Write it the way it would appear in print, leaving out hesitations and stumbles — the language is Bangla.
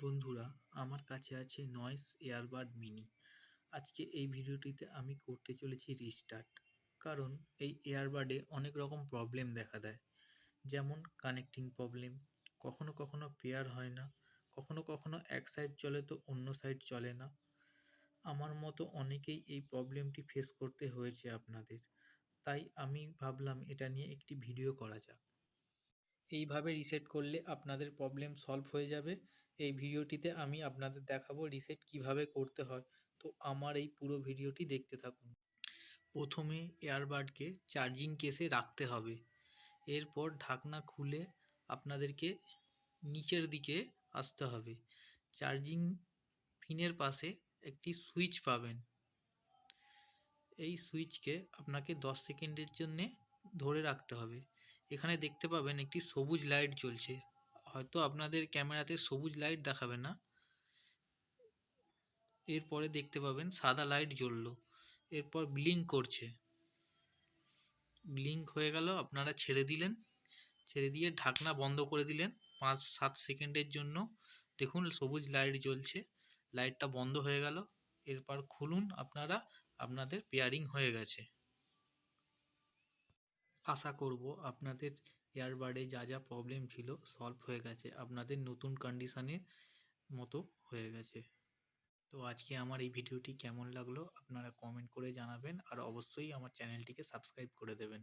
বন্ধুরা, আমার কাছে আছে নয়েস এয়ারবাড মিনি। আজকে এই ভিডিওটিতে আমি করতে চলেছি রিস্টার্ট। কারণ এই এয়ারবাডে অনেক রকম প্রবলেম দেখা দেয়, যেমন কানেক্টিং প্রবলেম, কখনো কখনো পেয়ার হয় না, কখনো কখনো এক সাইড চলে তো অন্য সাইড চলে না। আমার মতো অনেকেই এই প্রবলেমটি ফেস করতে হয়েছে আপনাদের, তাই আমি ভাবলাম এটা নিয়ে একটি ভিডিও করা যাক। এইভাবে রিসেট করলে আপনাদের প্রবলেম সলভ হয়ে যাবে। এই ভিডিওটিতে আমি আপনাদের দেখাবো রিসেট কিভাবে করতে হয়। তো আমার এই পুরো ভিডিওটি দেখতে থাকুন। প্রথমে এয়ারবাডকে চার্জিং কেসে রাখতে হবে। এরপর ঢাকনা খুলে আপনাদেরকে নিচের দিকে আসতে হবে। চার্জিং পিনের পাশে একটি সুইচ পাবেন। এই সুইচকে আপনাকে 10 সেকেন্ডের জন্যে ধরে রাখতে হবে। এখানে দেখতে পাবেন একটি সবুজ লাইট জ্বলছে। হয়তো আপনাদের ক্যামেরাতে সবুজ লাইট দেখাবে না। এরপরে দেখতে পাবেন সাদা লাইট জ্বললো। এরপর ব্লিঙ্ক করছে। ব্লিঙ্ক হয়ে গেল, আপনারা ছেড়ে দিলেন। ছেড়ে দিয়ে ঢাকনা বন্ধ করে দিলেন 5-7 সেকেন্ডের জন্য। দেখুন সবুজ লাইট জ্বলছে, লাইটটা বন্ধ হয়ে গেল। এরপর খুলুন, আপনাদের পেয়ারিং হয়ে গেছে। আশা করব আপনাদের এয়ারবাডে যা যা প্রবলেম ছিল সলভ হয়ে গেছে, আপনাদের নতুন কন্ডিশনের মতো হয়ে গেছে। তো আজকে আমার এই ভিডিওটি কেমন লাগলো আপনারা কমেন্ট করে জানাবেন, আর অবশ্যই আমার চ্যানেলটিকে সাবস্ক্রাইব করে দেবেন।